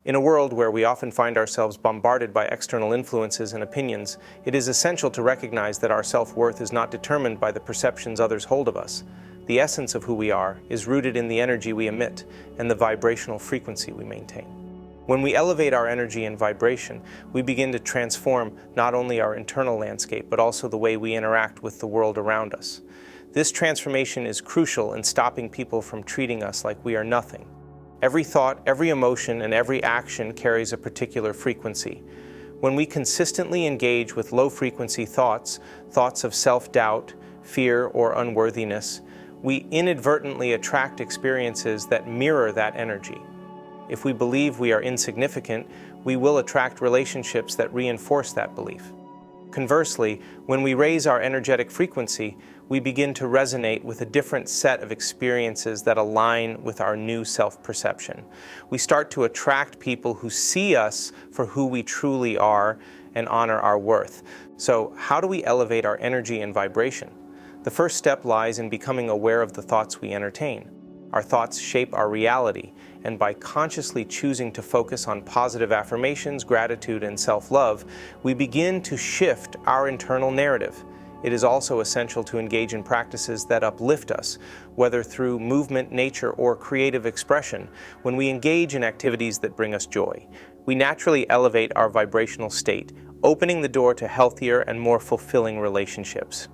In a world where we often find ourselves bombarded by external influences and opinions, it is essential to recognize that our self-worth is not determined by the perceptions others hold of us. The essence of who we are is rooted in the energy we emit and the vibrational frequency we maintain. When we elevate our energy and vibration, we begin to transform not only our internal landscape, but also the way we interact with the world around us. This transformation is crucial in stopping people from treating us like we are nothing. Every thought, every emotion, and every action carries a particular frequency. When we consistently engage with low-frequency thoughts of self-doubt, fear, or unworthiness, we inadvertently attract experiences that mirror that energy. If we believe we are insignificant, we will attract relationships that reinforce that belief. Conversely, when we raise our energetic frequency, we begin to resonate with a different set of experiences that align with our new self-perception. We start to attract people who see us for who we truly are and honor our worth. So, how do we elevate our energy and vibration? The first step lies in becoming aware of the thoughts we entertain. Our thoughts shape our reality, and by consciously choosing to focus on positive affirmations, gratitude, and self-love, we begin to shift our internal narrative. It is also essential to engage in practices that uplift us, whether through movement, nature, or creative expression. When we engage in activities that bring us joy, we naturally elevate our vibrational state, opening the door to healthier and more fulfilling relationships.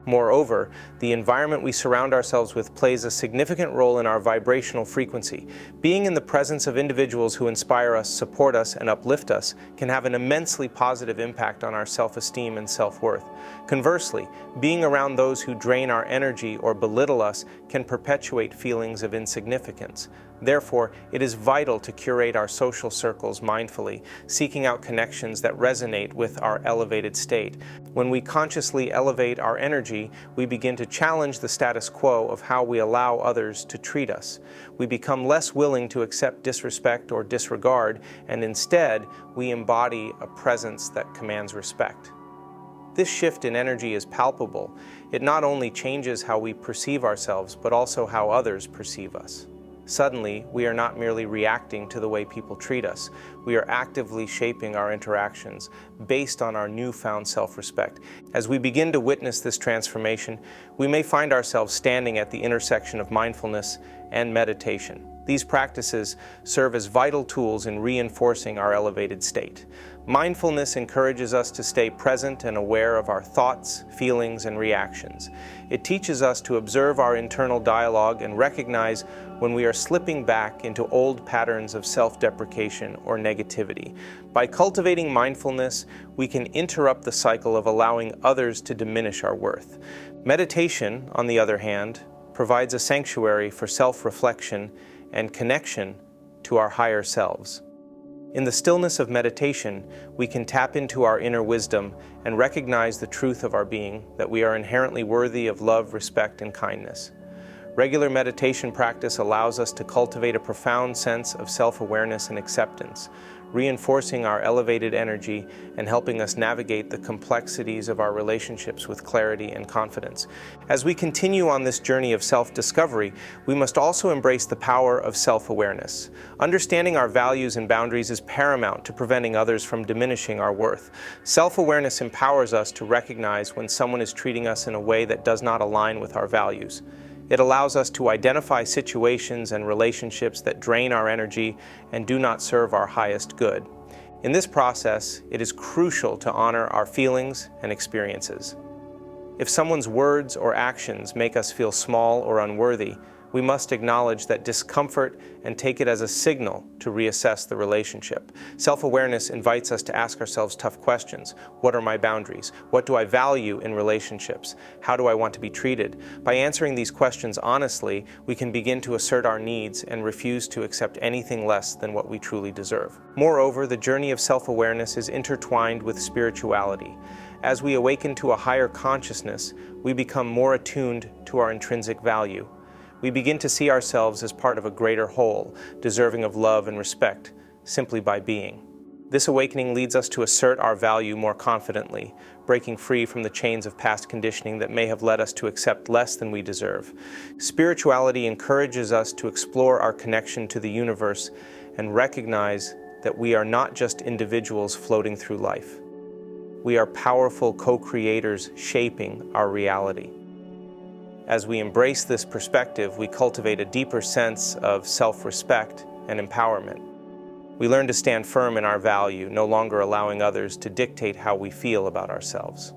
Moreover, the environment we surround ourselves with plays a significant role in our vibrational frequency. Being in the presence of individuals who inspire us, support us, and uplift us can have an immensely positive impact on our self-esteem and self-worth. Conversely, being around those who drain our energy or belittle us can perpetuate feelings of insignificance. Therefore, it is vital to curate our social circles mindfully, seeking out connections that resonate with our elevated state. When we consciously elevate our energy, we begin to challenge the status quo of how we allow others to treat us. We become less willing to accept disrespect or disregard, and instead, we embody a presence that commands respect. This shift in energy is palpable. It not only changes how we perceive ourselves, but also how others perceive us. Suddenly, we are not merely reacting to the way people treat us. We are actively shaping our interactions based on our newfound self-respect. As we begin to witness this transformation, we may find ourselves standing at the intersection of mindfulness and meditation. These practices serve as vital tools in reinforcing our elevated state. Mindfulness encourages us to stay present and aware of our thoughts, feelings, and reactions. It teaches us to observe our internal dialogue and recognize when we are slipping back into old patterns of self-deprecation or negativity. By cultivating mindfulness, we can interrupt the cycle of allowing others to diminish our worth. Meditation, on the other hand, provides a sanctuary for self-reflection and connection to our higher selves. In the stillness of meditation, we can tap into our inner wisdom and recognize the truth of our being, that we are inherently worthy of love, respect, and kindness. Regular meditation practice allows us to cultivate a profound sense of self-awareness and acceptance, reinforcing our elevated energy and helping us navigate the complexities of our relationships with clarity and confidence. As we continue on this journey of self-discovery, we must also embrace the power of self-awareness. Understanding our values and boundaries is paramount to preventing others from diminishing our worth. Self-awareness empowers us to recognize when someone is treating us in a way that does not align with our values. It allows us to identify situations and relationships that drain our energy and do not serve our highest good. In this process, it is crucial to honor our feelings and experiences. If someone's words or actions make us feel small or unworthy, we must acknowledge that discomfort and take it as a signal to reassess the relationship. Self-awareness invites us to ask ourselves tough questions. What are my boundaries? What do I value in relationships? How do I want to be treated? By answering these questions honestly, we can begin to assert our needs and refuse to accept anything less than what we truly deserve. Moreover, the journey of self-awareness is intertwined with spirituality. As we awaken to a higher consciousness, we become more attuned to our intrinsic value. We begin to see ourselves as part of a greater whole, deserving of love and respect, simply by being. This awakening leads us to assert our value more confidently, breaking free from the chains of past conditioning that may have led us to accept less than we deserve. Spirituality encourages us to explore our connection to the universe and recognize that we are not just individuals floating through life. We are powerful co-creators shaping our reality. As we embrace this perspective, we cultivate a deeper sense of self-respect and empowerment. We learn to stand firm in our value, no longer allowing others to dictate how we feel about ourselves.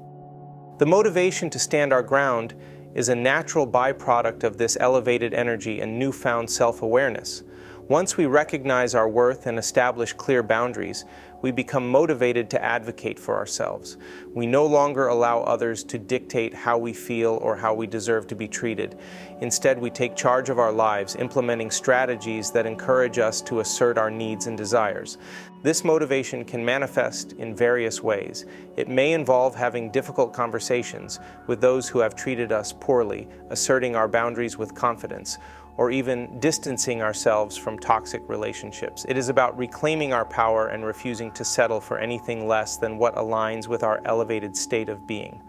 The motivation to stand our ground is a natural byproduct of this elevated energy and newfound self-awareness. Once we recognize our worth and establish clear boundaries, we become motivated to advocate for ourselves. We no longer allow others to dictate how we feel or how we deserve to be treated. Instead, we take charge of our lives, implementing strategies that encourage us to assert our needs and desires. This motivation can manifest in various ways. It may involve having difficult conversations with those who have treated us poorly, asserting our boundaries with confidence, or even distancing ourselves from toxic relationships. It is about reclaiming our power and refusing to settle for anything less than what aligns with our elevated state of being.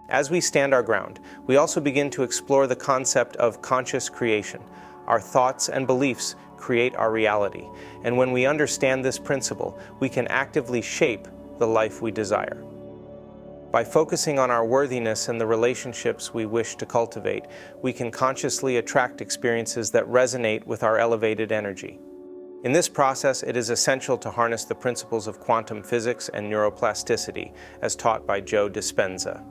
As we stand our ground, we also begin to explore the concept of conscious creation. Our thoughts and beliefs create our reality, and when we understand this principle, we can actively shape the life we desire. By focusing on our worthiness and the relationships we wish to cultivate, we can consciously attract experiences that resonate with our elevated energy. In this process, it is essential to harness the principles of quantum physics and neuroplasticity, as taught by Joe Dispenza.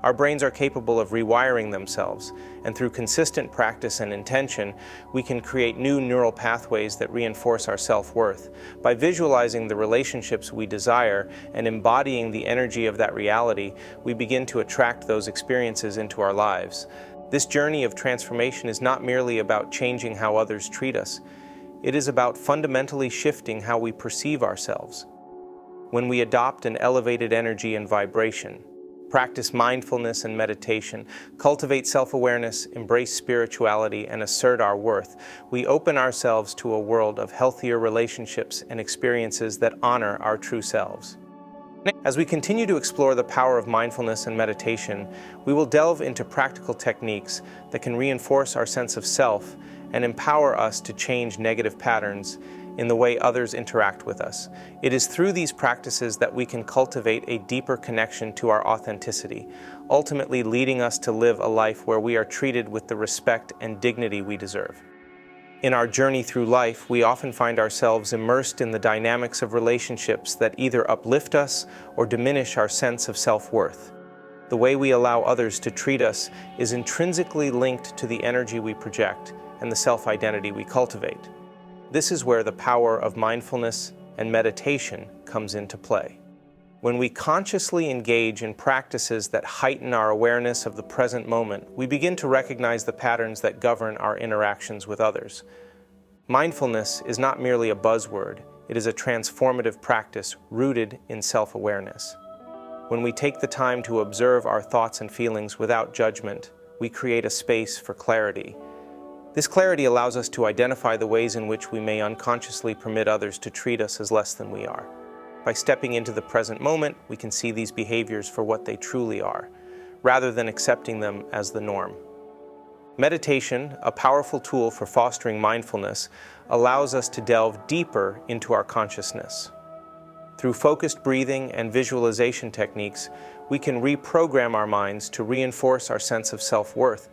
Our brains are capable of rewiring themselves, and through consistent practice and intention, we can create new neural pathways that reinforce our self-worth. By visualizing the relationships we desire and embodying the energy of that reality, we begin to attract those experiences into our lives. This journey of transformation is not merely about changing how others treat us. It is about fundamentally shifting how we perceive ourselves. When we adopt an elevated energy and vibration, practice mindfulness and meditation, cultivate self-awareness, embrace spirituality, and assert our worth, we open ourselves to a world of healthier relationships and experiences that honor our true selves. As we continue to explore the power of mindfulness and meditation, we will delve into practical techniques that can reinforce our sense of self and empower us to change negative patterns in the way others interact with us. It is through these practices that we can cultivate a deeper connection to our authenticity, ultimately leading us to live a life where we are treated with the respect and dignity we deserve. In our journey through life, we often find ourselves immersed in the dynamics of relationships that either uplift us or diminish our sense of self-worth. The way we allow others to treat us is intrinsically linked to the energy we project and the self-identity we cultivate. This is where the power of mindfulness and meditation comes into play. When we consciously engage in practices that heighten our awareness of the present moment, we begin to recognize the patterns that govern our interactions with others. Mindfulness is not merely a buzzword, it is a transformative practice rooted in self-awareness. When we take the time to observe our thoughts and feelings without judgment, we create a space for clarity. This clarity allows us to identify the ways in which we may unconsciously permit others to treat us as less than we are. By stepping into the present moment, we can see these behaviors for what they truly are, rather than accepting them as the norm. Meditation, a powerful tool for fostering mindfulness, allows us to delve deeper into our consciousness. Through focused breathing and visualization techniques, we can reprogram our minds to reinforce our sense of self-worth.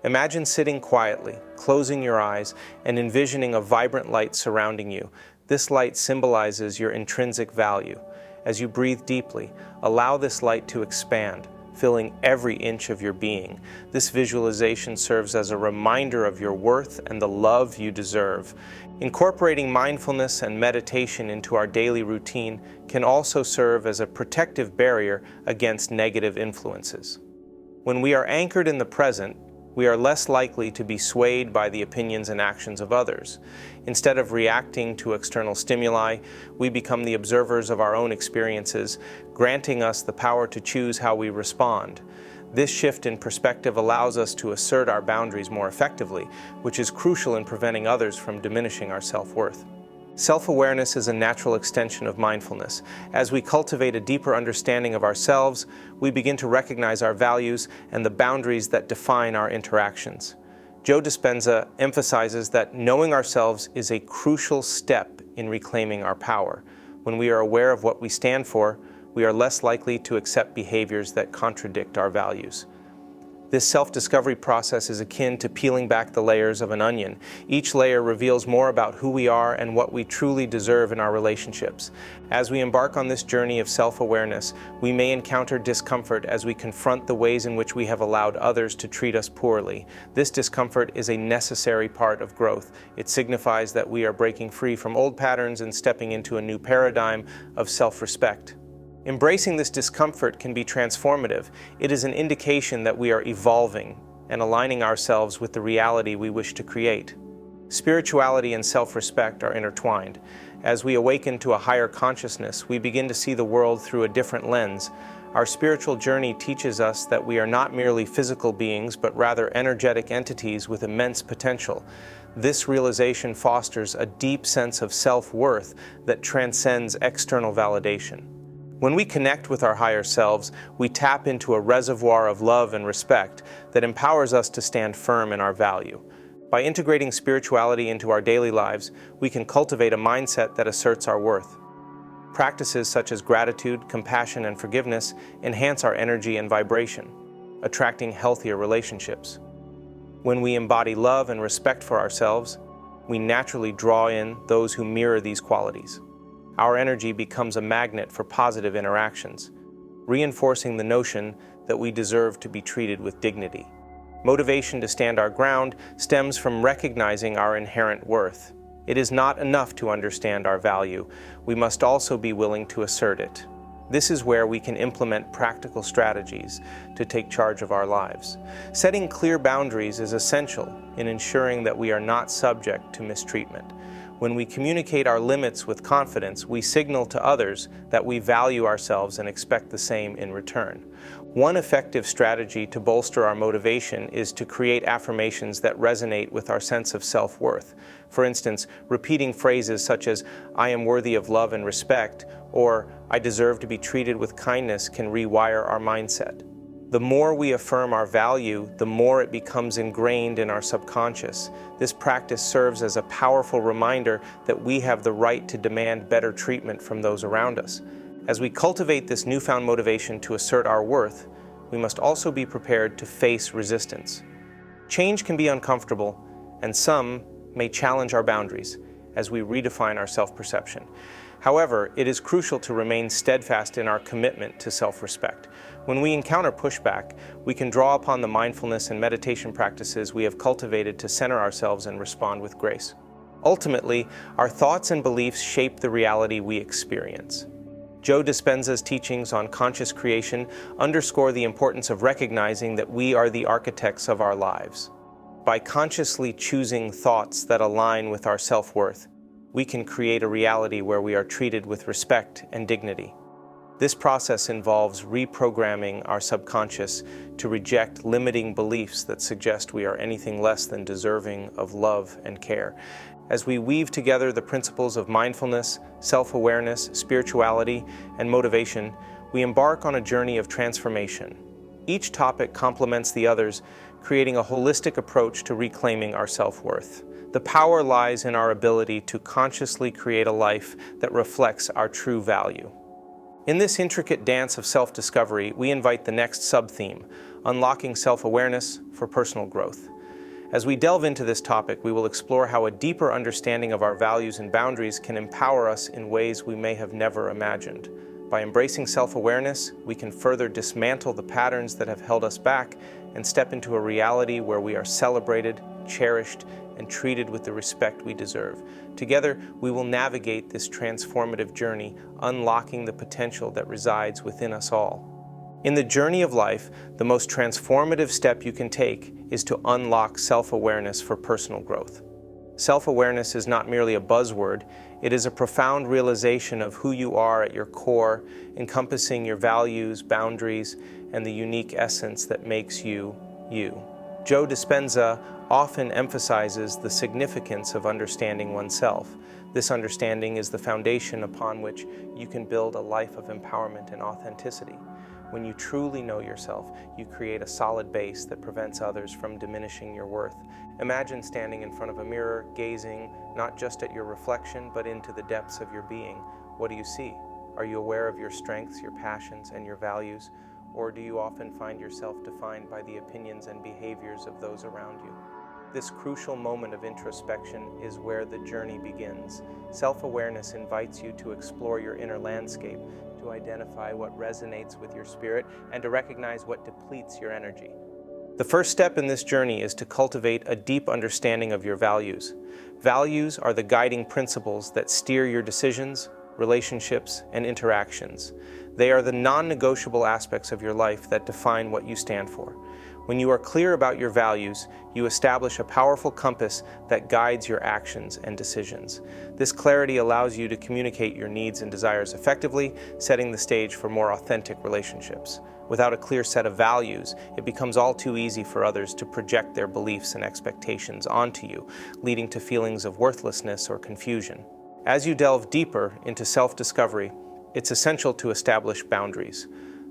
Imagine sitting quietly, closing your eyes, and envisioning a vibrant light surrounding you. This light symbolizes your intrinsic value. As you breathe deeply, allow this light to expand, filling every inch of your being. This visualization serves as a reminder of your worth and the love you deserve. Incorporating mindfulness and meditation into our daily routine can also serve as a protective barrier against negative influences. When we are anchored in the present, we are less likely to be swayed by the opinions and actions of others. Instead of reacting to external stimuli, we become the observers of our own experiences, granting us the power to choose how we respond. This shift in perspective allows us to assert our boundaries more effectively, which is crucial in preventing others from diminishing our self-worth. Self-awareness is a natural extension of mindfulness. As we cultivate a deeper understanding of ourselves, we begin to recognize our values and the boundaries that define our interactions. Joe Dispenza emphasizes that knowing ourselves is a crucial step in reclaiming our power. When we are aware of what we stand for, we are less likely to accept behaviors that contradict our values. This self-discovery process is akin to peeling back the layers of an onion. Each layer reveals more about who we are and what we truly deserve in our relationships. As we embark on this journey of self-awareness, we may encounter discomfort as we confront the ways in which we have allowed others to treat us poorly. This discomfort is a necessary part of growth. It signifies that we are breaking free from old patterns and stepping into a new paradigm of self-respect. Embracing this discomfort can be transformative. It is an indication that we are evolving and aligning ourselves with the reality we wish to create. Spirituality and self-respect are intertwined. As we awaken to a higher consciousness, we begin to see the world through a different lens. Our spiritual journey teaches us that we are not merely physical beings, but rather energetic entities with immense potential. This realization fosters a deep sense of self-worth that transcends external validation. When we connect with our higher selves, we tap into a reservoir of love and respect that empowers us to stand firm in our value. By integrating spirituality into our daily lives, we can cultivate a mindset that asserts our worth. Practices such as gratitude, compassion, and forgiveness enhance our energy and vibration, attracting healthier relationships. When we embody love and respect for ourselves, we naturally draw in those who mirror these qualities. Our energy becomes a magnet for positive interactions, reinforcing the notion that we deserve to be treated with dignity. Motivation to stand our ground stems from recognizing our inherent worth. It is not enough to understand our value. We must also be willing to assert it. This is where we can implement practical strategies to take charge of our lives. Setting clear boundaries is essential in ensuring that we are not subject to mistreatment. When we communicate our limits with confidence, we signal to others that we value ourselves and expect the same in return. One effective strategy to bolster our motivation is to create affirmations that resonate with our sense of self-worth. For instance, repeating phrases such as, "I am worthy of love and respect," or "I deserve to be treated with kindness" can rewire our mindset. The more we affirm our value, the more it becomes ingrained in our subconscious. This practice serves as a powerful reminder that we have the right to demand better treatment from those around us. As we cultivate this newfound motivation to assert our worth, we must also be prepared to face resistance. Change can be uncomfortable, and some may challenge our boundaries as we redefine our self-perception. However, it is crucial to remain steadfast in our commitment to self-respect. When we encounter pushback, we can draw upon the mindfulness and meditation practices we have cultivated to center ourselves and respond with grace. Ultimately, our thoughts and beliefs shape the reality we experience. Joe Dispenza's teachings on conscious creation underscore the importance of recognizing that we are the architects of our lives. By consciously choosing thoughts that align with our self-worth, we can create a reality where we are treated with respect and dignity. This process involves reprogramming our subconscious to reject limiting beliefs that suggest we are anything less than deserving of love and care. As we weave together the principles of mindfulness, self-awareness, spirituality, and motivation, we embark on a journey of transformation. Each topic complements the others, creating a holistic approach to reclaiming our self-worth. The power lies in our ability to consciously create a life that reflects our true value. In this intricate dance of self-discovery, we invite the next sub-theme, unlocking self-awareness for personal growth. As we delve into this topic, we will explore how a deeper understanding of our values and boundaries can empower us in ways we may have never imagined. By embracing self-awareness, we can further dismantle the patterns that have held us back and step into a reality where we are celebrated, cherished, and treated with the respect we deserve. Together, we will navigate this transformative journey, unlocking the potential that resides within us all. In the journey of life, the most transformative step you can take is to unlock self-awareness for personal growth. Self-awareness is not merely a buzzword, it is a profound realization of who you are at your core, encompassing your values, boundaries, and the unique essence that makes you, you. Joe Dispenza often emphasizes the significance of understanding oneself. This understanding is the foundation upon which you can build a life of empowerment and authenticity. When you truly know yourself, you create a solid base that prevents others from diminishing your worth. Imagine standing in front of a mirror, gazing not just at your reflection, but into the depths of your being. What do you see? Are you aware of your strengths, your passions, and your values? Or do you often find yourself defined by the opinions and behaviors of those around you? This crucial moment of introspection is where the journey begins. Self-awareness invites you to explore your inner landscape, to identify what resonates with your spirit, and to recognize what depletes your energy. The first step in this journey is to cultivate a deep understanding of your values. Values are the guiding principles that steer your decisions, relationships, and interactions. They are the non-negotiable aspects of your life that define what you stand for. When you are clear about your values, you establish a powerful compass that guides your actions and decisions. This clarity allows you to communicate your needs and desires effectively, setting the stage for more authentic relationships. Without a clear set of values, it becomes all too easy for others to project their beliefs and expectations onto you, leading to feelings of worthlessness or confusion. As you delve deeper into self-discovery, it's essential to establish boundaries.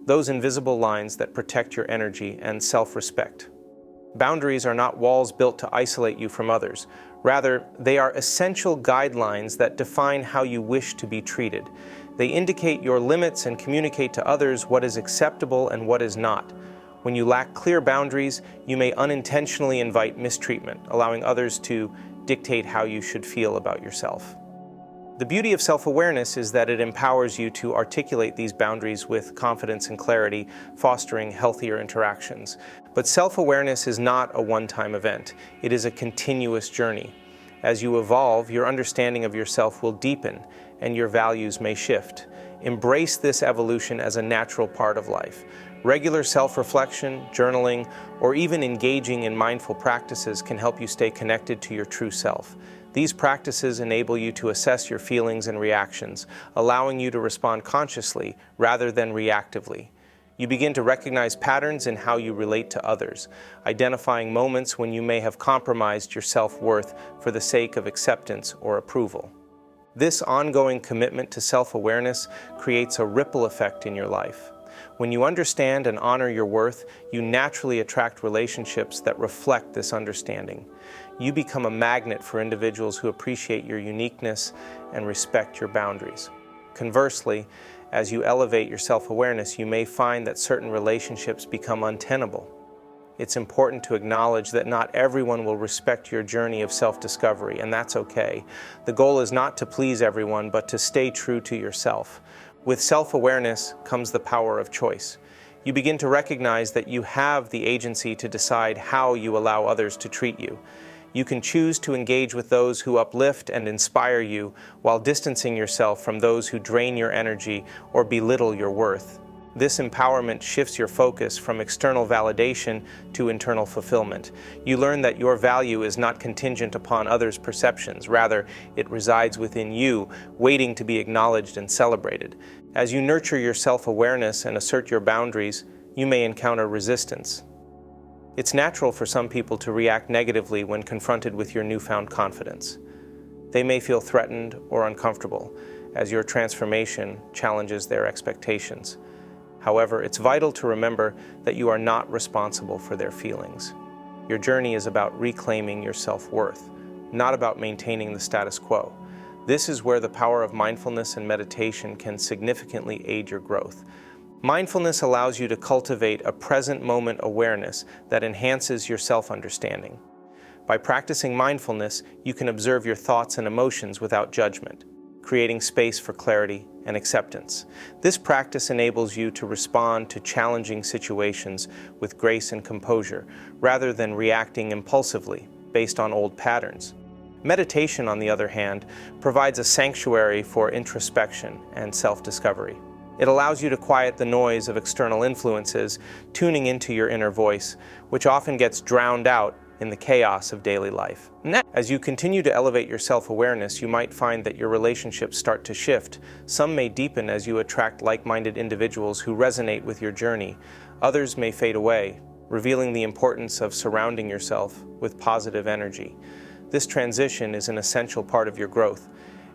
Those invisible lines that protect your energy and self-respect. Boundaries are not walls built to isolate you from others. Rather, they are essential guidelines that define how you wish to be treated. They indicate your limits and communicate to others what is acceptable and what is not. When you lack clear boundaries, you may unintentionally invite mistreatment, allowing others to dictate how you should feel about yourself. The beauty of self-awareness is that it empowers you to articulate these boundaries with confidence and clarity, fostering healthier interactions. But self-awareness is not a one-time event. It is a continuous journey. As you evolve, your understanding of yourself will deepen, and your values may shift. Embrace this evolution as a natural part of life. Regular self-reflection, journaling, or even engaging in mindful practices can help you stay connected to your true self. These practices enable you to assess your feelings and reactions, allowing you to respond consciously rather than reactively. You begin to recognize patterns in how you relate to others, identifying moments when you may have compromised your self-worth for the sake of acceptance or approval. This ongoing commitment to self-awareness creates a ripple effect in your life. When you understand and honor your worth, you naturally attract relationships that reflect this understanding. You become a magnet for individuals who appreciate your uniqueness and respect your boundaries. Conversely, as you elevate your self-awareness, you may find that certain relationships become untenable. It's important to acknowledge that not everyone will respect your journey of self-discovery, and that's okay. The goal is not to please everyone, but to stay true to yourself. With self-awareness comes the power of choice. You begin to recognize that you have the agency to decide how you allow others to treat you. You can choose to engage with those who uplift and inspire you while distancing yourself from those who drain your energy or belittle your worth. This empowerment shifts your focus from external validation to internal fulfillment. You learn that your value is not contingent upon others' perceptions. Rather, it resides within you, waiting to be acknowledged and celebrated. As you nurture your self-awareness and assert your boundaries, you may encounter resistance. It's natural for some people to react negatively when confronted with your newfound confidence. They may feel threatened or uncomfortable, as your transformation challenges their expectations. However, it's vital to remember that you are not responsible for their feelings. Your journey is about reclaiming your self-worth, not about maintaining the status quo. This is where the power of mindfulness and meditation can significantly aid your growth. Mindfulness allows you to cultivate a present moment awareness that enhances your self-understanding. By practicing mindfulness, you can observe your thoughts and emotions without judgment, creating space for clarity and acceptance. This practice enables you to respond to challenging situations with grace and composure, rather than reacting impulsively based on old patterns. Meditation, on the other hand, provides a sanctuary for introspection and self-discovery. It allows you to quiet the noise of external influences, tuning into your inner voice, which often gets drowned out in the chaos of daily life. As you continue to elevate your self-awareness, you might find that your relationships start to shift. Some may deepen as you attract like-minded individuals who resonate with your journey. Others may fade away, revealing the importance of surrounding yourself with positive energy. This transition is an essential part of your growth,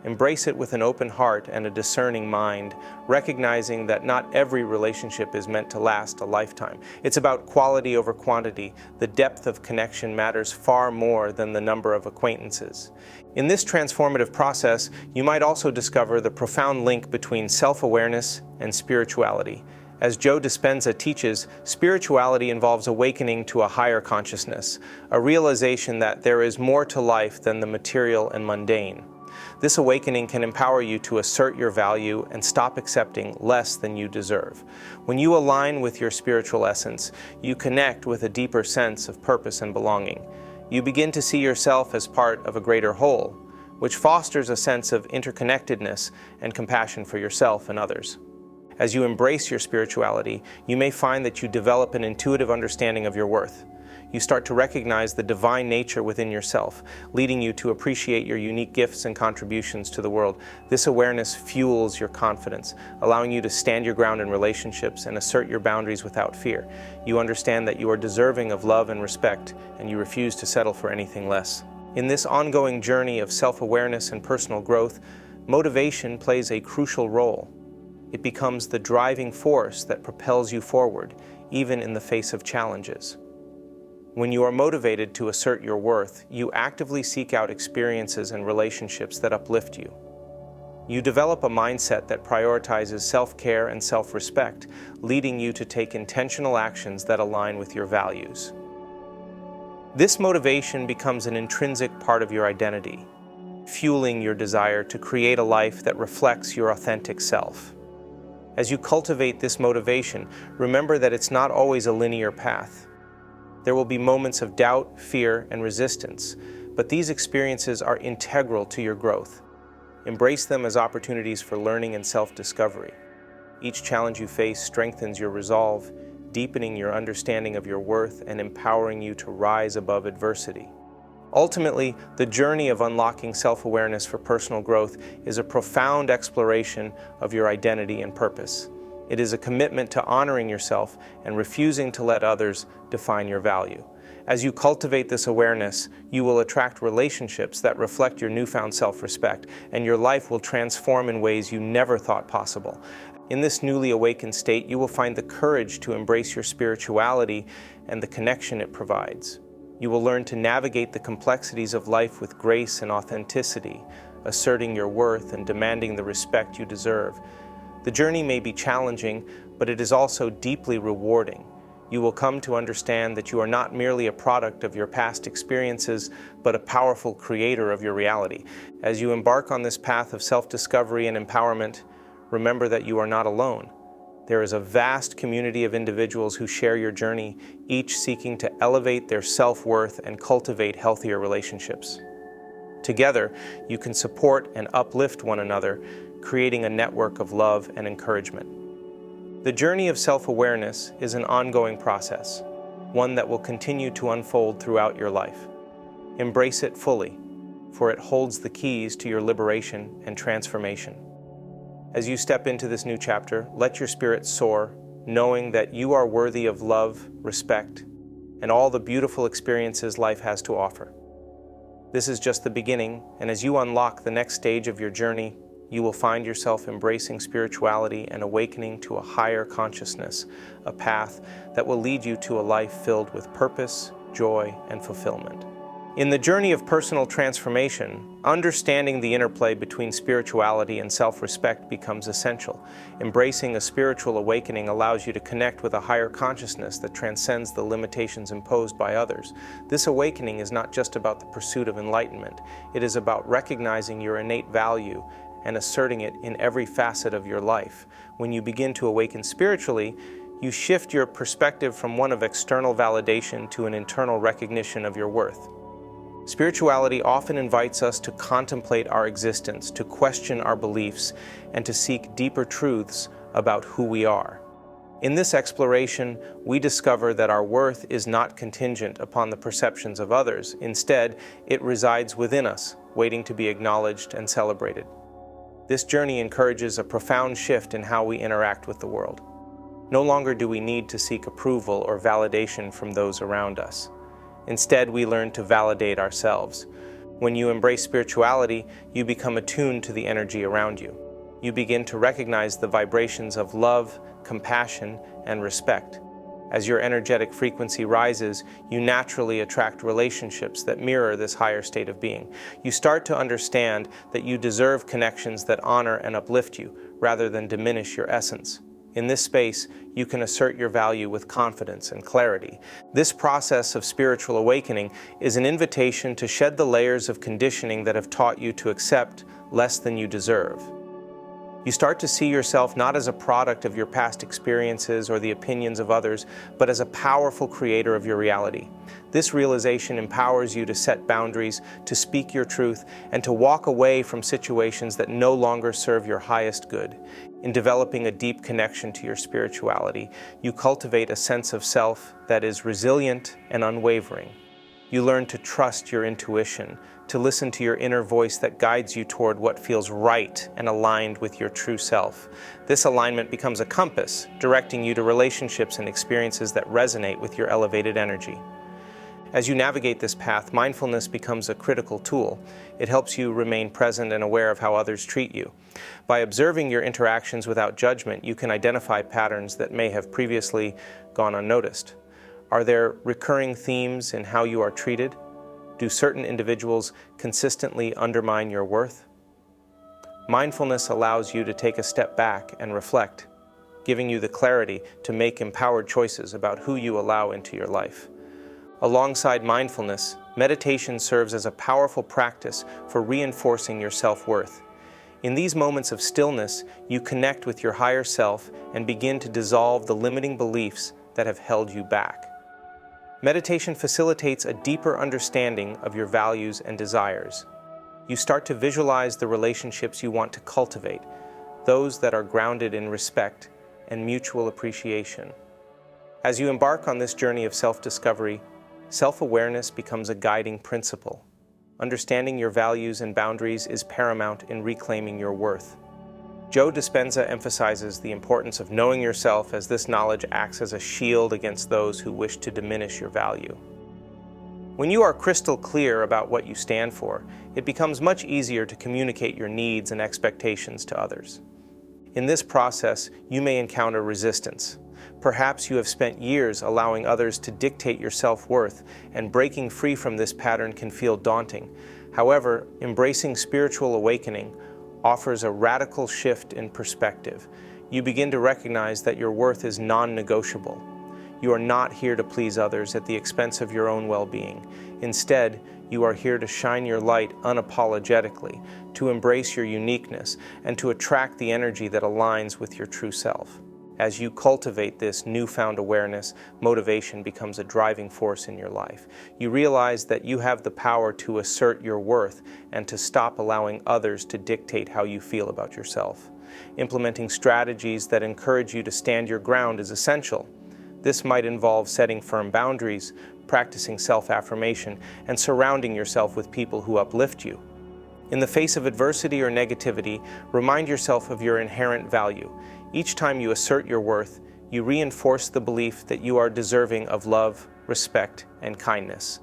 Embrace it with an open heart and a discerning mind, recognizing that not every relationship is meant to last a lifetime. It's about quality over quantity. The depth of connection matters far more than the number of acquaintances. In this transformative process, you might also discover the profound link between self-awareness and spirituality. As Joe Dispenza teaches, spirituality involves awakening to a higher consciousness, a realization that there is more to life than the material and mundane. This awakening can empower you to assert your value and stop accepting less than you deserve. When you align with your spiritual essence, you connect with a deeper sense of purpose and belonging. You begin to see yourself as part of a greater whole, which fosters a sense of interconnectedness and compassion for yourself and others. As you embrace your spirituality, you may find that you develop an intuitive understanding of your worth. You start to recognize the divine nature within yourself, leading you to appreciate your unique gifts and contributions to the world. This awareness fuels your confidence, allowing you to stand your ground in relationships and assert your boundaries without fear. You understand that you are deserving of love and respect, and you refuse to settle for anything less. In this ongoing journey of self-awareness and personal growth, motivation plays a crucial role. It becomes the driving force that propels you forward, even in the face of challenges. When you are motivated to assert your worth, you actively seek out experiences and relationships that uplift you. You develop a mindset that prioritizes self-care and self-respect, leading you to take intentional actions that align with your values. This motivation becomes an intrinsic part of your identity, fueling your desire to create a life that reflects your authentic self. As you cultivate this motivation, remember that it's not always a linear path. There will be moments of doubt, fear, and resistance, but these experiences are integral to your growth. Embrace them as opportunities for learning and self-discovery. Each challenge you face strengthens your resolve, deepening your understanding of your worth and empowering you to rise above adversity. Ultimately, the journey of unlocking self-awareness for personal growth is a profound exploration of your identity and purpose. It is a commitment to honoring yourself and refusing to let others define your value. As you cultivate this awareness, you will attract relationships that reflect your newfound self-respect, and your life will transform in ways you never thought possible. In this newly awakened state, you will find the courage to embrace your spirituality and the connection it provides. You will learn to navigate the complexities of life with grace and authenticity, asserting your worth and demanding the respect you deserve. The journey may be challenging, but it is also deeply rewarding. You will come to understand that you are not merely a product of your past experiences, but a powerful creator of your reality. As you embark on this path of self-discovery and empowerment, remember that you are not alone. There is a vast community of individuals who share your journey, each seeking to elevate their self-worth and cultivate healthier relationships. Together, you can support and uplift one another, creating a network of love and encouragement. The journey of self-awareness is an ongoing process, one that will continue to unfold throughout your life. Embrace it fully, for it holds the keys to your liberation and transformation. As you step into this new chapter, let your spirit soar, knowing that you are worthy of love, respect, and all the beautiful experiences life has to offer. This is just the beginning, and as you unlock the next stage of your journey, you will find yourself embracing spirituality and awakening to a higher consciousness, a path that will lead you to a life filled with purpose, joy, and fulfillment. In the journey of personal transformation, understanding the interplay between spirituality and self-respect becomes essential. Embracing a spiritual awakening allows you to connect with a higher consciousness that transcends the limitations imposed by others. This awakening is not just about the pursuit of enlightenment. It is about recognizing your innate value and asserting it in every facet of your life. When you begin to awaken spiritually, you shift your perspective from one of external validation to an internal recognition of your worth. Spirituality often invites us to contemplate our existence, to question our beliefs, and to seek deeper truths about who we are. In this exploration, we discover that our worth is not contingent upon the perceptions of others. Instead, it resides within us, waiting to be acknowledged and celebrated. This journey encourages a profound shift in how we interact with the world. No longer do we need to seek approval or validation from those around us. Instead, we learn to validate ourselves. When you embrace spirituality, you become attuned to the energy around you. You begin to recognize the vibrations of love, compassion, and respect. As your energetic frequency rises, you naturally attract relationships that mirror this higher state of being. You start to understand that you deserve connections that honor and uplift you, rather than diminish your essence. In this space, you can assert your value with confidence and clarity. This process of spiritual awakening is an invitation to shed the layers of conditioning that have taught you to accept less than you deserve. You start to see yourself not as a product of your past experiences or the opinions of others, but as a powerful creator of your reality. This realization empowers you to set boundaries, to speak your truth, and to walk away from situations that no longer serve your highest good. In developing a deep connection to your spirituality, you cultivate a sense of self that is resilient and unwavering. You learn to trust your intuition, to listen to your inner voice that guides you toward what feels right and aligned with your true self. This alignment becomes a compass, directing you to relationships and experiences that resonate with your elevated energy. As you navigate this path, mindfulness becomes a critical tool. It helps you remain present and aware of how others treat you. By observing your interactions without judgment, you can identify patterns that may have previously gone unnoticed. Are there recurring themes in how you are treated? Do certain individuals consistently undermine your worth? Mindfulness allows you to take a step back and reflect, giving you the clarity to make empowered choices about who you allow into your life. Alongside mindfulness, meditation serves as a powerful practice for reinforcing your self-worth. In these moments of stillness, you connect with your higher self and begin to dissolve the limiting beliefs that have held you back. Meditation facilitates a deeper understanding of your values and desires. You start to visualize the relationships you want to cultivate, those that are grounded in respect and mutual appreciation. As you embark on this journey of self-discovery, self-awareness becomes a guiding principle. Understanding your values and boundaries is paramount in reclaiming your worth. Joe Dispenza emphasizes the importance of knowing yourself, as this knowledge acts as a shield against those who wish to diminish your value. When you are crystal clear about what you stand for, it becomes much easier to communicate your needs and expectations to others. In this process, you may encounter resistance. Perhaps you have spent years allowing others to dictate your self-worth, and breaking free from this pattern can feel daunting. However, embracing spiritual awakening offers a radical shift in perspective. You begin to recognize that your worth is non-negotiable. You are not here to please others at the expense of your own well-being. Instead, you are here to shine your light unapologetically, to embrace your uniqueness, and to attract the energy that aligns with your true self. As you cultivate this newfound awareness, motivation becomes a driving force in your life. You realize that you have the power to assert your worth and to stop allowing others to dictate how you feel about yourself. Implementing strategies that encourage you to stand your ground is essential. This might involve setting firm boundaries, practicing self-affirmation, and surrounding yourself with people who uplift you. In the face of adversity or negativity, remind yourself of your inherent value. Each time you assert your worth, you reinforce the belief that you are deserving of love, respect, and kindness.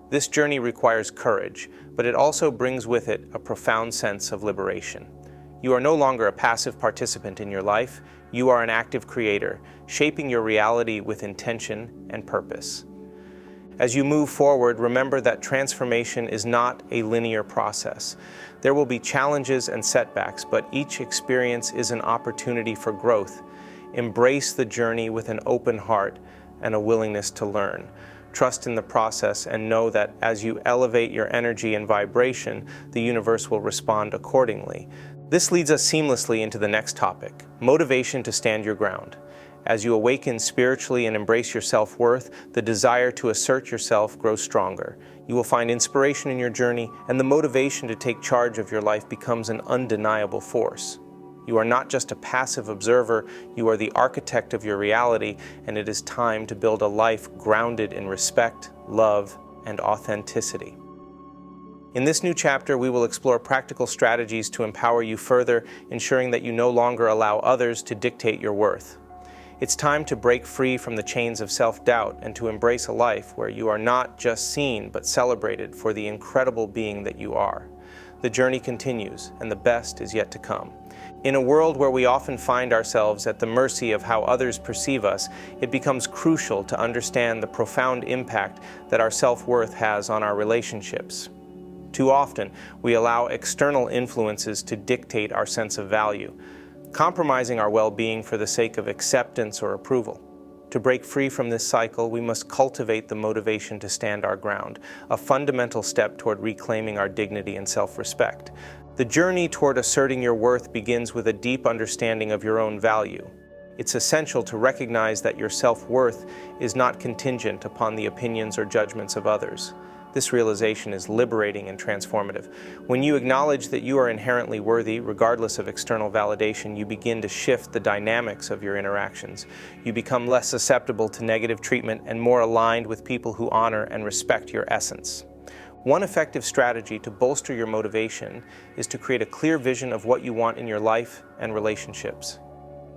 This journey requires courage, but it also brings with it a profound sense of liberation. You are no longer a passive participant in your life. You are an active creator, shaping your reality with intention and purpose. As you move forward, remember that transformation is not a linear process. There will be challenges and setbacks, but each experience is an opportunity for growth. Embrace the journey with an open heart and a willingness to learn. Trust in the process and know that as you elevate your energy and vibration, the universe will respond accordingly. This leads us seamlessly into the next topic: motivation to stand your ground. As you awaken spiritually and embrace your self-worth, the desire to assert yourself grows stronger. You will find inspiration in your journey, and the motivation to take charge of your life becomes an undeniable force. You are not just a passive observer, you are the architect of your reality, and it is time to build a life grounded in respect, love, and authenticity. In this new chapter, we will explore practical strategies to empower you further, ensuring that you no longer allow others to dictate your worth. It's time to break free from the chains of self-doubt and to embrace a life where you are not just seen but celebrated for the incredible being that you are. The journey continues, and the best is yet to come. In a world where we often find ourselves at the mercy of how others perceive us, it becomes crucial to understand the profound impact that our self-worth has on our relationships. Too often, we allow external influences to dictate our sense of value, compromising our well-being for the sake of acceptance or approval. To break free from this cycle, we must cultivate the motivation to stand our ground, a fundamental step toward reclaiming our dignity and self-respect. The journey toward asserting your worth begins with a deep understanding of your own value. It's essential to recognize that your self-worth is not contingent upon the opinions or judgments of others. This realization is liberating and transformative. When you acknowledge that you are inherently worthy, regardless of external validation, you begin to shift the dynamics of your interactions. You become less susceptible to negative treatment and more aligned with people who honor and respect your essence. One effective strategy to bolster your motivation is to create a clear vision of what you want in your life and relationships.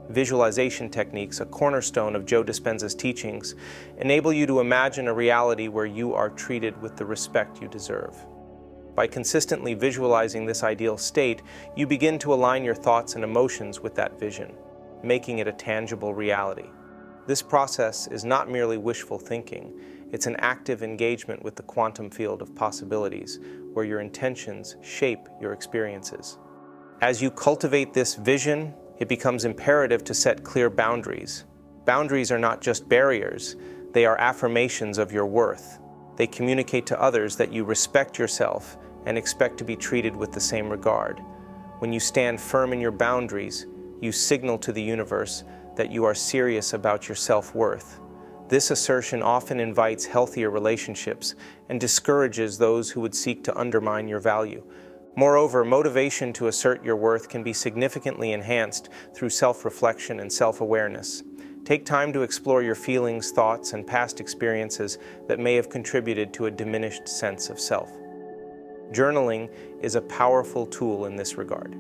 Visualization techniques, a cornerstone of Joe Dispenza's teachings, enable you to imagine a reality where you are treated with the respect you deserve. By consistently visualizing this ideal state, you begin to align your thoughts and emotions with that vision, making it a tangible reality. This process is not merely wishful thinking, it's an active engagement with the quantum field of possibilities, where your intentions shape your experiences. As you cultivate this vision, it becomes imperative to set clear boundaries. Boundaries are not just barriers, they are affirmations of your worth. They communicate to others that you respect yourself and expect to be treated with the same regard. When you stand firm in your boundaries, you signal to the universe that you are serious about your self-worth. This assertion often invites healthier relationships and discourages those who would seek to undermine your value. Moreover, motivation to assert your worth can be significantly enhanced through self-reflection and self-awareness. Take time to explore your feelings, thoughts, and past experiences that may have contributed to a diminished sense of self. Journaling is a powerful tool in this regard.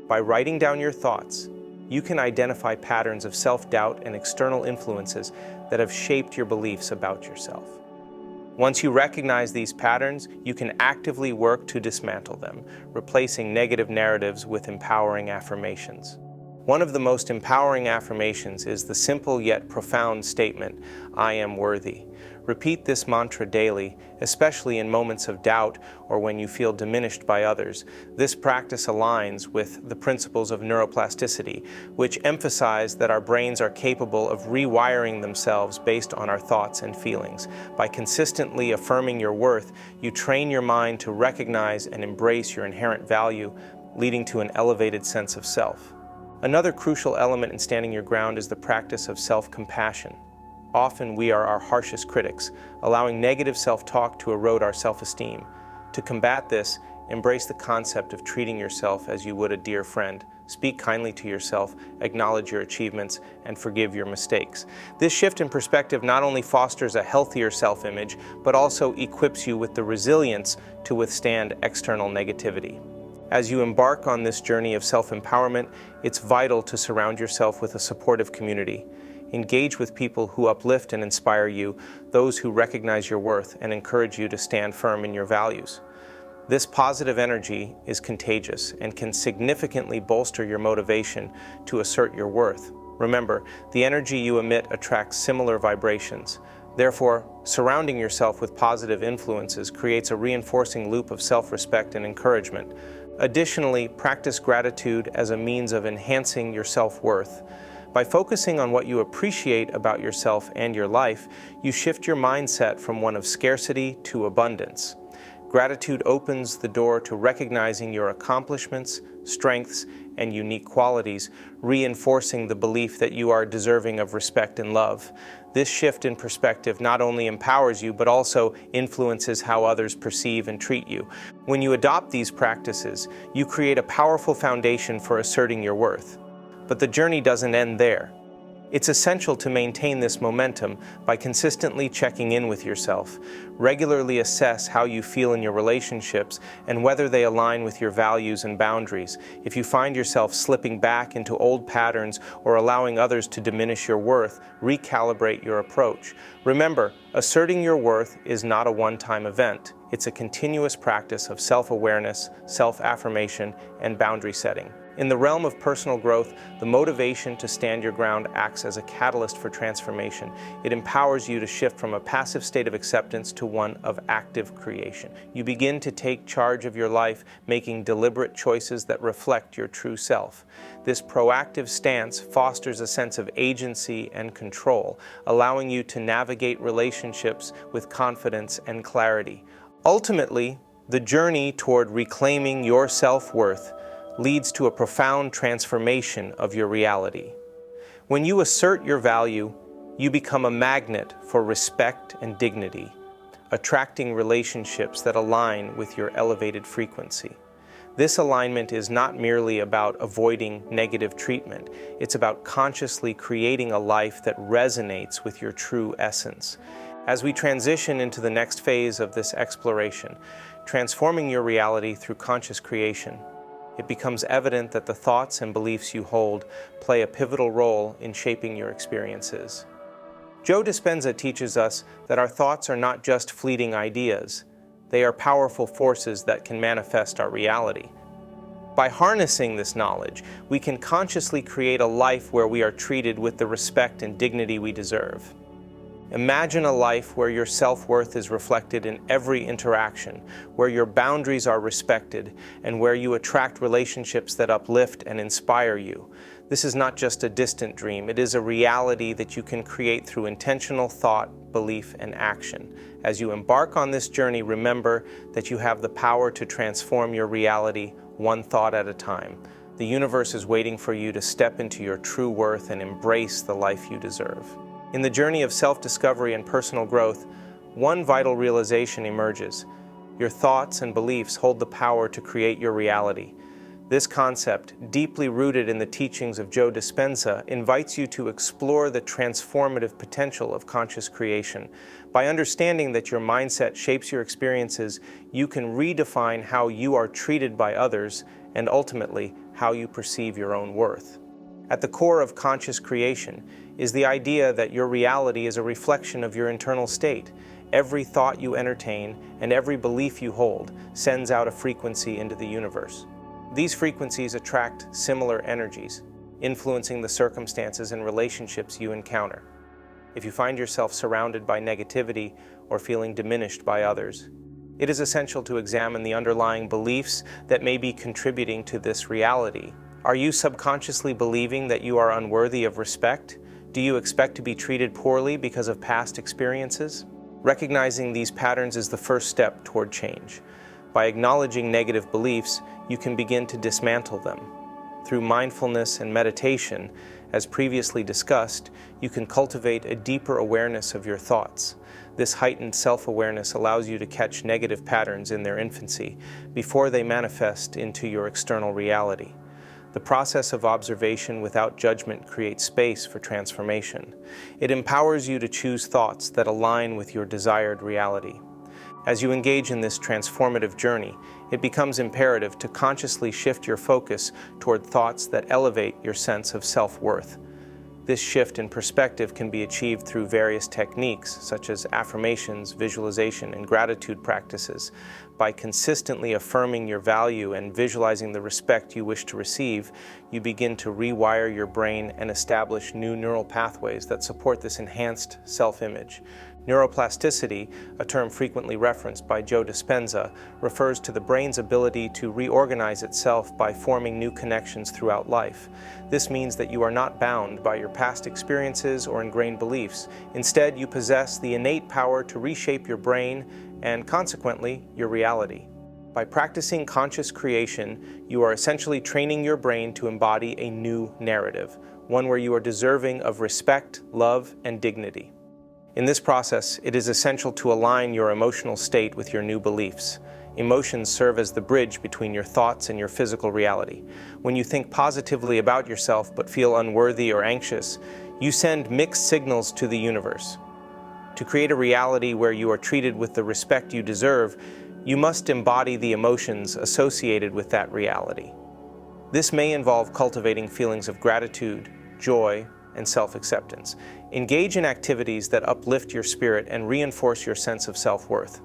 By writing down your thoughts, you can identify patterns of self-doubt and external influences that have shaped your beliefs about yourself. Once you recognize these patterns, you can actively work to dismantle them, replacing negative narratives with empowering affirmations. One of the most empowering affirmations is the simple yet profound statement, "I am worthy." Repeat this mantra daily, especially in moments of doubt or when you feel diminished by others. This practice aligns with the principles of neuroplasticity, which emphasize that our brains are capable of rewiring themselves based on our thoughts and feelings. By consistently affirming your worth, you train your mind to recognize and embrace your inherent value, leading to an elevated sense of self. Another crucial element in standing your ground is the practice of self-compassion. Often we are our harshest critics, allowing negative self-talk to erode our self-esteem. To combat this, embrace the concept of treating yourself as you would a dear friend. Speak kindly to yourself, acknowledge your achievements, and forgive your mistakes. This shift in perspective not only fosters a healthier self-image, but also equips you with the resilience to withstand external negativity. As you embark on this journey of self-empowerment, it's vital to surround yourself with a supportive community. Engage with people who uplift and inspire you, those who recognize your worth and encourage you to stand firm in your values. This positive energy is contagious and can significantly bolster your motivation to assert your worth. Remember, the energy you emit attracts similar vibrations. Therefore, surrounding yourself with positive influences creates a reinforcing loop of self-respect and encouragement. Additionally, practice gratitude as a means of enhancing your self-worth. By focusing on what you appreciate about yourself and your life, you shift your mindset from one of scarcity to abundance. Gratitude opens the door to recognizing your accomplishments, strengths, and unique qualities, reinforcing the belief that you are deserving of respect and love. This shift in perspective not only empowers you, but also influences how others perceive and treat you. When you adopt these practices, you create a powerful foundation for asserting your worth. But the journey doesn't end there. It's essential to maintain this momentum by consistently checking in with yourself. Regularly assess how you feel in your relationships and whether they align with your values and boundaries. If you find yourself slipping back into old patterns or allowing others to diminish your worth, recalibrate your approach. Remember, asserting your worth is not a one-time event. It's a continuous practice of self-awareness, self-affirmation, and boundary setting. In the realm of personal growth, the motivation to stand your ground acts as a catalyst for transformation. It empowers you to shift from a passive state of acceptance to one of active creation. You begin to take charge of your life, making deliberate choices that reflect your true self. This proactive stance fosters a sense of agency and control, allowing you to navigate relationships with confidence and clarity. Ultimately, the journey toward reclaiming your self-worth leads to a profound transformation of your reality. When you assert your value, you become a magnet for respect and dignity, attracting relationships that align with your elevated frequency. This alignment is not merely about avoiding negative treatment, it's about consciously creating a life that resonates with your true essence. As we transition into the next phase of this exploration, transforming your reality through conscious creation, it becomes evident that the thoughts and beliefs you hold play a pivotal role in shaping your experiences. Joe Dispenza teaches us that our thoughts are not just fleeting ideas. They are powerful forces that can manifest our reality. By harnessing this knowledge, we can consciously create a life where we are treated with the respect and dignity we deserve. Imagine a life where your self-worth is reflected in every interaction, where your boundaries are respected, and where you attract relationships that uplift and inspire you. This is not just a distant dream, it is a reality that you can create through intentional thought, belief, and action. As you embark on this journey, remember that you have the power to transform your reality one thought at a time. The universe is waiting for you to step into your true worth and embrace the life you deserve. In the journey of self-discovery and personal growth, one vital realization emerges. Your thoughts and beliefs hold the power to create your reality. This concept, deeply rooted in the teachings of Joe Dispenza, invites you to explore the transformative potential of conscious creation. By understanding that your mindset shapes your experiences, you can redefine how you are treated by others and ultimately how you perceive your own worth. At the core of conscious creation is the idea that your reality is a reflection of your internal state. Every thought you entertain and every belief you hold sends out a frequency into the universe. These frequencies attract similar energies, influencing the circumstances and relationships you encounter. If you find yourself surrounded by negativity or feeling diminished by others, it is essential to examine the underlying beliefs that may be contributing to this reality. Are you subconsciously believing that you are unworthy of respect? Do you expect to be treated poorly because of past experiences? Recognizing these patterns is the first step toward change. By acknowledging negative beliefs, you can begin to dismantle them. Through mindfulness and meditation, as previously discussed, you can cultivate a deeper awareness of your thoughts. This heightened self-awareness allows you to catch negative patterns in their infancy before they manifest into your external reality. The process of observation without judgment creates space for transformation. It empowers you to choose thoughts that align with your desired reality. As you engage in this transformative journey, it becomes imperative to consciously shift your focus toward thoughts that elevate your sense of self-worth. This shift in perspective can be achieved through various techniques such as affirmations, visualization, and gratitude practices. By consistently affirming your value and visualizing the respect you wish to receive, you begin to rewire your brain and establish new neural pathways that support this enhanced self-image. Neuroplasticity, a term frequently referenced by Joe Dispenza, refers to the brain's ability to reorganize itself by forming new connections throughout life. This means that you are not bound by your past experiences or ingrained beliefs. Instead, you possess the innate power to reshape your brain and, consequently, your reality. By practicing conscious creation, you are essentially training your brain to embody a new narrative, one where you are deserving of respect, love, and dignity. In this process, it is essential to align your emotional state with your new beliefs. Emotions serve as the bridge between your thoughts and your physical reality. When you think positively about yourself but feel unworthy or anxious, You send mixed signals to the universe. To create a reality where you are treated with the respect you deserve, you must embody the emotions associated with that reality. This may involve cultivating feelings of gratitude, joy, and self-acceptance. Engage in activities that uplift your spirit and reinforce your sense of self-worth.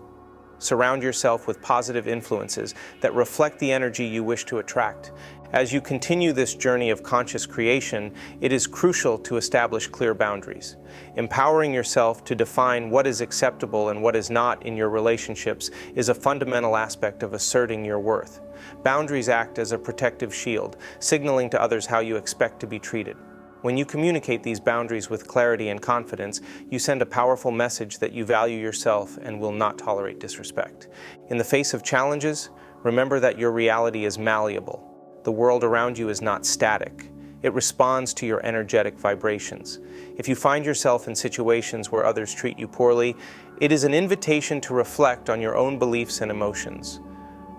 Surround yourself with positive influences that reflect the energy you wish to attract. As you continue this journey of conscious creation, it is crucial to establish clear boundaries. Empowering yourself to define what is acceptable and what is not in your relationships is a fundamental aspect of asserting your worth. Boundaries act as a protective shield, signaling to others how you expect to be treated. When you communicate these boundaries with clarity and confidence, you send a powerful message that you value yourself and will not tolerate disrespect. In the face of challenges, remember that your reality is malleable. The world around you is not static. It responds to your energetic vibrations. If you find yourself in situations where others treat you poorly, it is an invitation to reflect on your own beliefs and emotions.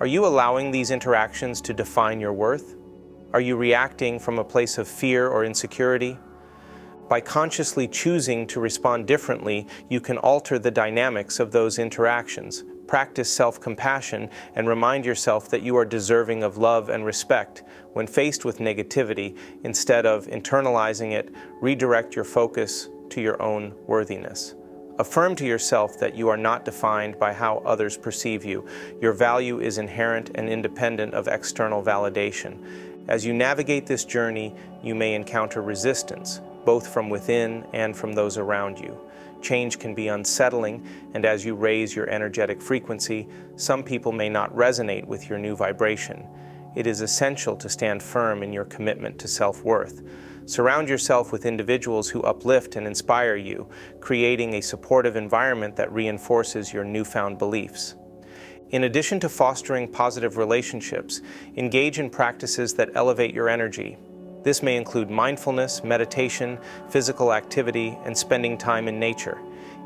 Are you allowing these interactions to define your worth? Are you reacting from a place of fear or insecurity? By consciously choosing to respond differently, you can alter the dynamics of those interactions. Practice self-compassion and remind yourself that you are deserving of love and respect. When faced with negativity, instead of internalizing it, redirect your focus to your own worthiness. Affirm to yourself that you are not defined by how others perceive you. Your value is inherent and independent of external validation. As you navigate this journey, you may encounter resistance, both from within and from those around you. Change can be unsettling, and as you raise your energetic frequency, some people may not resonate with your new vibration. It is essential to stand firm in your commitment to self-worth. Surround yourself with individuals who uplift and inspire you, creating a supportive environment that reinforces your newfound beliefs. In addition to fostering positive relationships, engage in practices that elevate your energy. This may include mindfulness, meditation, physical activity, and spending time in nature.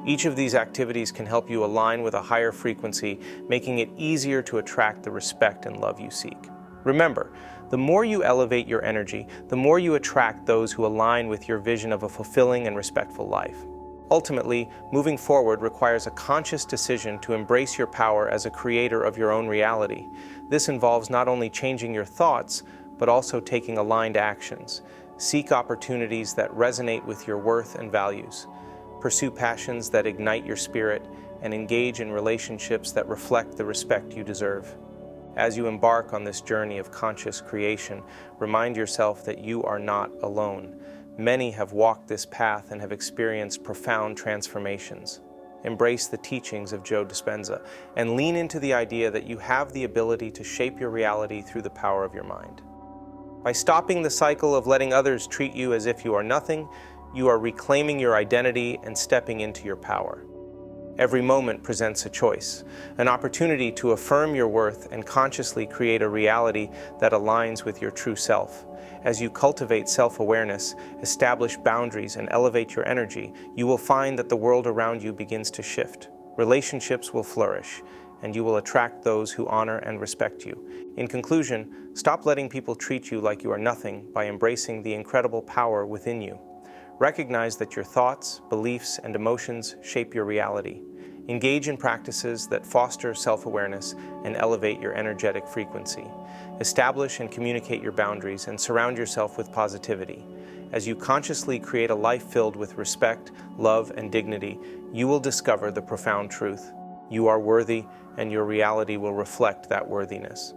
Each of these activities can help you align with a higher frequency, making it easier to attract the respect and love you seek. Remember, the more you elevate your energy, the more you attract those who align with your vision of a fulfilling and respectful life. Ultimately, moving forward requires a conscious decision to embrace your power as a creator of your own reality. This involves not only changing your thoughts, but also taking aligned actions. Seek opportunities that resonate with your worth and values. Pursue passions that ignite your spirit, and engage in relationships that reflect the respect you deserve. As you embark on this journey of conscious creation, remind yourself that you are not alone. Many have walked this path and have experienced profound transformations. Embrace the teachings of Joe Dispenza and lean into the idea that you have the ability to shape your reality through the power of your mind. By stopping the cycle of letting others treat you as if you are nothing, you are reclaiming your identity and stepping into your power. Every moment presents a choice, an opportunity to affirm your worth and consciously create a reality that aligns with your true self. As you cultivate self-awareness, establish boundaries, and elevate your energy, you will find that the world around you begins to shift. Relationships will flourish, and you will attract those who honor and respect you. In conclusion, stop letting people treat you like you are nothing by embracing the incredible power within you. Recognize that your thoughts, beliefs, and emotions shape your reality. Engage in practices that foster self-awareness and elevate your energetic frequency. Establish and communicate your boundaries and surround yourself with positivity. As you consciously create a life filled with respect, love, and dignity, you will discover the profound truth. You are worthy, and your reality will reflect that worthiness.